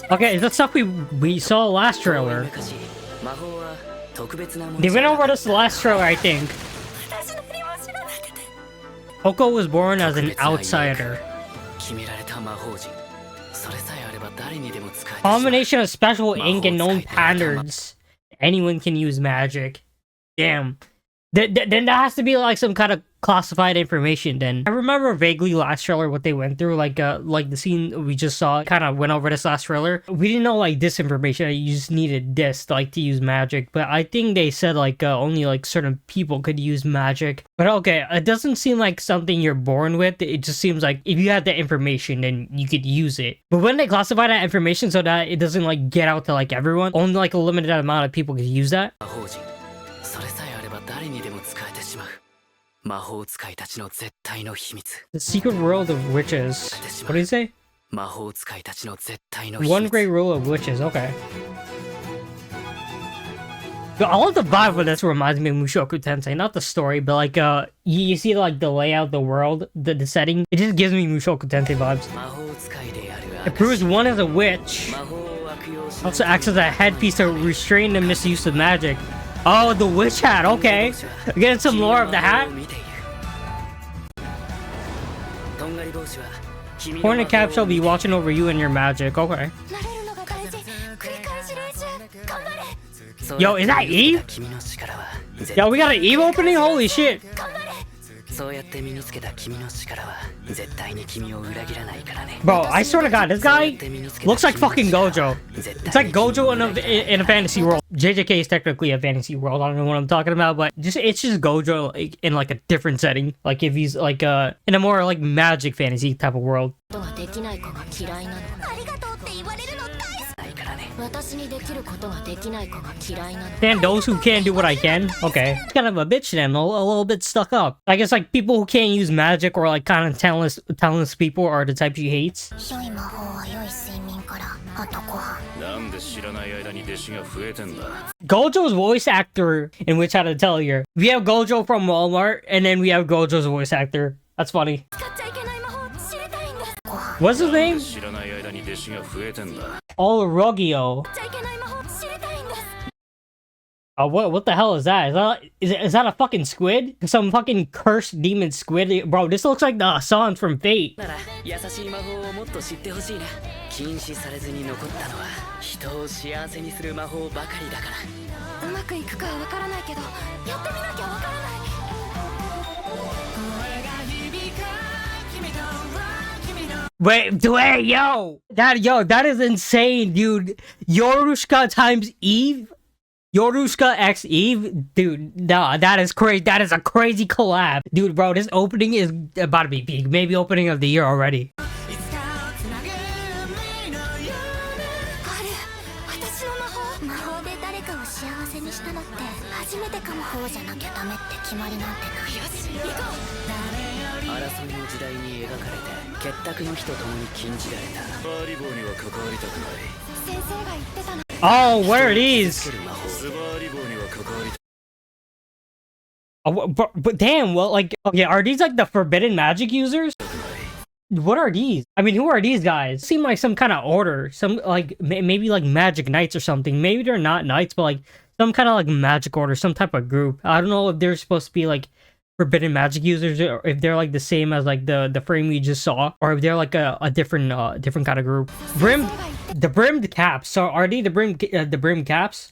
Okay, that's stuff we saw last trailer. They went over this last trailer, I think. Coco was born as an outsider. Combination of special ink and known patterns. Anyone can use magic. Damn. Then that has to be like some kind of classified information then. I remember vaguely last trailer what they went through, like the scene we just saw kind of went over this last trailer. We didn't know like this information, you just needed this like to use magic, but I think they said like only like certain people could use magic. But okay, it doesn't seem like something you're born with. It just seems like if you had the information then you could use it. But when they classify that information so that it doesn't like get out to like everyone, only like a limited amount of people could use that. The secret world of witches. What did he say? One great rule of witches, okay. Yo, I love the vibe of this. Reminds me of Mushoku Tensei. Not the story, but like you see like the layout, the world, the setting. It just gives me Mushoku Tensei vibes. It proves one is a witch. Also acts as a headpiece to restrain the misuse of magic. Oh, the witch hat, okay. We're getting some lore of the hat. Hornet Cap shall be watching over you and your magic, okay. Yo, is that Eve? Yo, we got an Eve opening? Holy shit. Bro, I swear to God, this guy looks like fucking Gojo. It's like Gojo in a fantasy world. JJK is technically a fantasy world. I don't know what I'm talking about, but it's just Gojo like, in like a different setting. Like if he's like in a more like magic fantasy type of world. Damn, those who can't do what I can. Okay, kind of a bitch then, a little bit stuck up. I guess like people who can't use magic or like kind of talentless people are the type she hates. Gojo's voice actor in which Hat Atelier. We have Gojo from Walmart, and then we have Gojo's voice actor. That's funny. What's his name? Olorogio. What the hell is that? Is that a fucking squid? Some fucking cursed demon squid? Bro, this looks like the Hassan from Fate. Wait, yo! That is insane, dude. Yorushka times Eve? Yorushka x Eve? Dude, nah, that is crazy. That is a crazy collab. Dude, bro, this opening is about to be peak. Maybe opening of the year already. Oh, what are these? Oh, but damn, well, like, okay, are these like the forbidden magic users? What are these? I mean, who are these guys? Seem like some kind of order, some like maybe like magic knights or something. Maybe they're not knights, but like some kind of like magic order, some type of group. I don't know if they're supposed to be like forbidden magic users, or if they're like the same as like the frame we just saw, or if they're like a different kind of group. The brimmed caps. So are they the brim caps?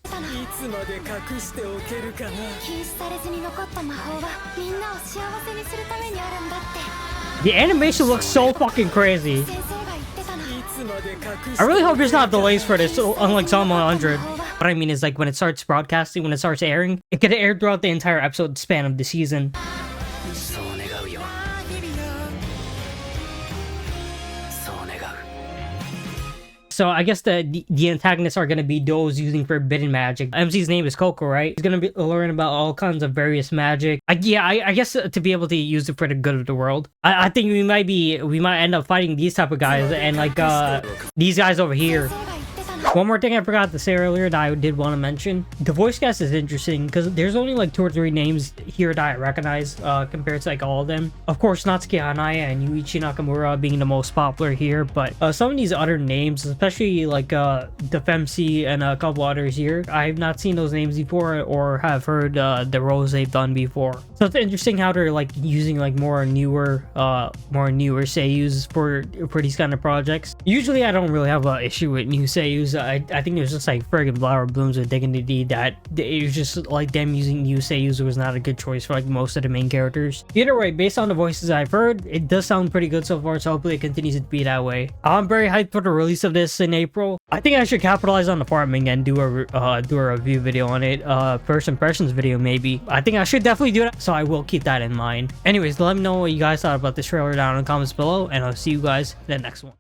The animation looks so fucking crazy. I really hope there's not delays for this, unlike Zom 100. What I mean is, like, when it starts broadcasting, when it starts airing, it could air throughout the entire episode span of the season. So I guess the antagonists are going to be those using forbidden magic. MC's name is Coco, right? He's going to be learning about all kinds of various magic. I guess to be able to use it for the good of the world. I think we might end up fighting these type of guys and like these guys over here. One more thing I forgot to say earlier that I did want to mention. The voice cast is interesting because there's only like 2 or 3 names here that I recognize compared to like all of them. Of course, Natsuki Hanaya and Yuichi Nakamura being the most popular here, but some of these other names, especially like the Femc and a couple others here, I've not seen those names before or have heard the roles they've done before. So it's interesting how they're like using like more newer seiyus for these kind of projects. Usually I don't really have an issue with new seiyus. I think there's just like friggin' Flower Blooms with Dignity that it was just like them using new seiyus was not a good choice for like most of the main characters. Either way, based on the voices I've heard, it does sound pretty good so far, so hopefully it continues to be that way. I'm very hyped for the release of this in April. I think I should capitalize on the farming and do a review video on it, first impressions video maybe. I think I should definitely do that, so I will keep that in mind. Anyways, let me know what you guys thought about this trailer down in the comments below, and I'll see you guys in the next one.